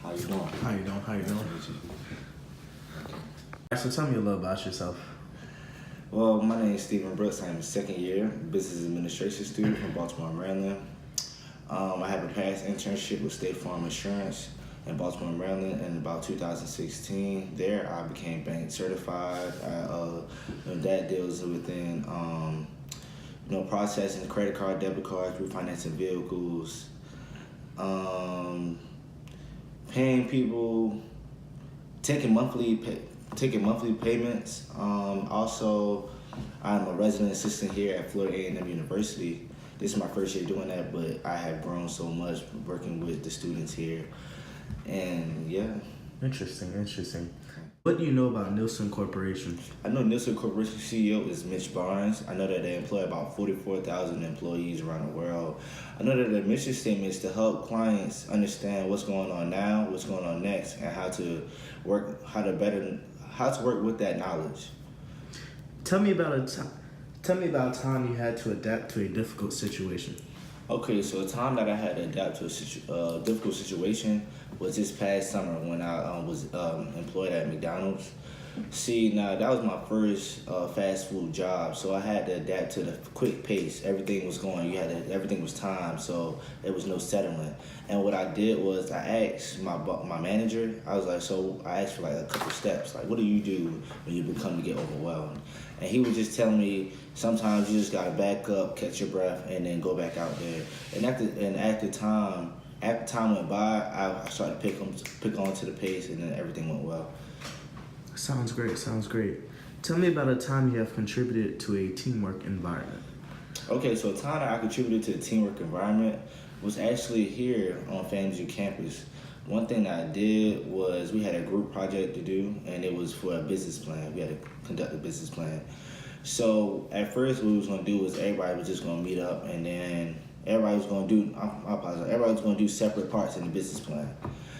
How you doing? How you doing? How you doing? Nice to meet you. So tell me a little about yourself. Well, my name is Stephen Brooks. I'm a second year business administration student from Baltimore, Maryland. I have a past internship with State Farm Insurance in Baltimore, Maryland in about 2016. There, I became bank certified. That deals within processing credit card, debit cards, refinancing vehicles, paying people, taking monthly payments. Also, I'm a resident assistant here at Florida A&M University. This is my first year doing that, but I have grown so much working with the students here. And yeah. Interesting. What do you know about Nielsen Corporation? I know Nielsen Corporation CEO is Mitch Barnes. I know that they employ about 44,000 employees around the world. I know that their mission statement is to help clients understand what's going on now, what's going on next, and how to work with that knowledge. Tell me about a time you had to adapt to a difficult situation. Okay, so a time that I had to adapt to a difficult situation was this past summer when I was employed at McDonald's. See, now that was my first fast food job, so I had to adapt to the quick pace. Everything was going. Everything was timed, so there was no settling. And what I did was I asked my manager. I asked for like a couple steps, like what do you do when you become to get overwhelmed? And he was just telling me sometimes you just gotta back up, catch your breath, and then go back out there. And after time went by, I started to pick on to the pace, and then everything went well. Sounds great. Tell me about a time you have contributed to a teamwork environment. Okay, so a time that I contributed to a teamwork environment was actually here on FAMU campus. One thing that I did was we had a group project to do, and it was for a business plan. We had to conduct a business plan. So at first what we was gonna do was everybody was just gonna meet up, and then everybody was gonna do separate parts in the business plan.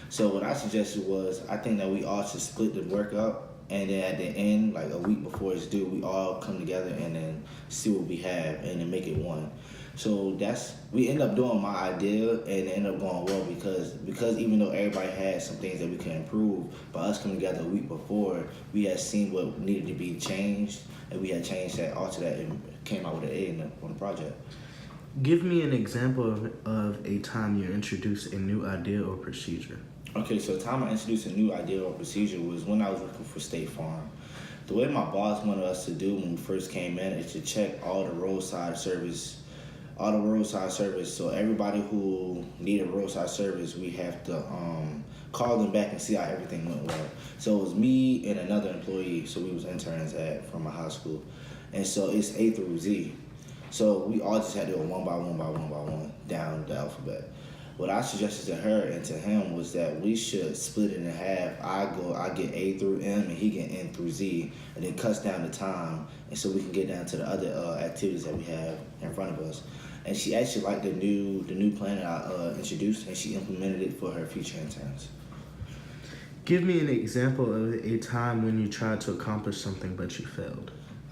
So what I suggested was, I think that we all should split the work up, and then at the end, like a week before it's due, we all come together and then see what we have and then make it one. So we end up doing my idea, and it ended up going well because even though everybody had some things that we could improve, by us coming together a week before, we had seen what needed to be changed, and we had changed that, altered that, and came out with an A on the project. Give me an example of a time you introduced a new idea or procedure. Okay, so the time I introduced a new idea or procedure was when I was working for State Farm. The way my boss wanted us to do when we first came in is to check all the roadside service. So everybody who needed roadside service, we have to call them back and see how everything went well. So it was me and another employee, so we was interns from my high school. And so it's A through Z. So we all just had to do it one by one down the alphabet. What I suggested to her and to him was that we should split it in half. I get A through M, and he get N through Z, and it cuts down the time, and so we can get down to the other activities that we have in front of us. And she actually liked the new plan that I introduced, and she implemented it for her future interns. Give me an example of a time when you tried to accomplish something but you failed.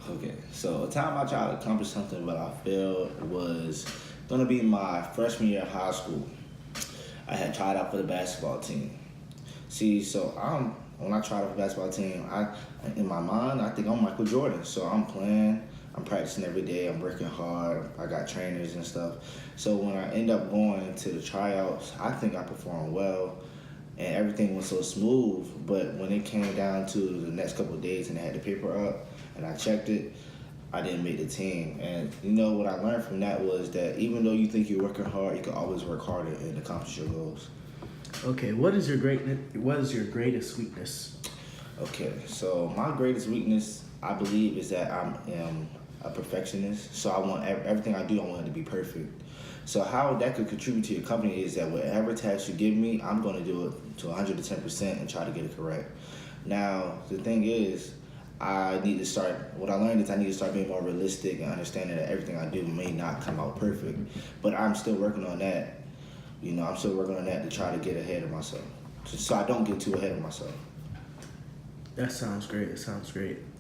Okay, so a time I tried to accomplish something but I failed was gonna be my freshman year of high school. I had tried out for the basketball team. See, so when I tried out for the basketball team, in my mind, I think I'm Michael Jordan. So I'm playing, I'm practicing every day, I'm working hard, I got trainers and stuff. So when I end up going to the tryouts, I think I performed well, and everything was so smooth. But when it came down to the next couple of days and I had the paper up and I checked it, I didn't make the team. And you know what I learned from that was that even though you think you're working hard, you can always work harder and accomplish your goals. Okay, what is your greatest weakness? Okay, so my greatest weakness, I believe, is that I am a perfectionist. So I want everything I do, I want it to be perfect. So how that could contribute to your company is that whatever task you give me, I'm going to do it to 110% and try to get it correct. Now, the thing is, what I learned is I need to start being more realistic and understanding that everything I do may not come out perfect. But I'm still working on that. I'm still working on that to try to get ahead of myself. So I don't get too ahead of myself. That sounds great.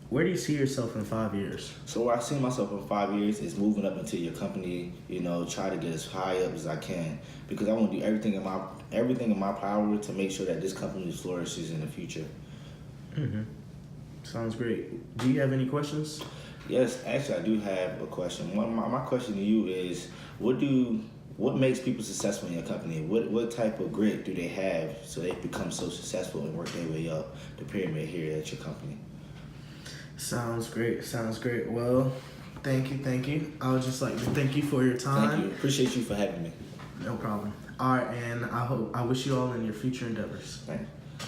Where do you see yourself in 5 years? So where I see myself in 5 years is moving up into your company, try to get as high up as I can, because I want to do everything in my power to make sure that this company flourishes in the future. Mm-hmm. Sounds great. Do you have any questions? Yes, actually I do have a question. My question to you is, what makes people successful in your company? What type of grit do they have so they become so successful and work their way up the pyramid here at your company? Sounds great. Sounds great. Well, thank you. I would just like to thank you for your time. Thank you. Appreciate you for having me. No problem. All right, and I wish you all in your future endeavors. Thank you.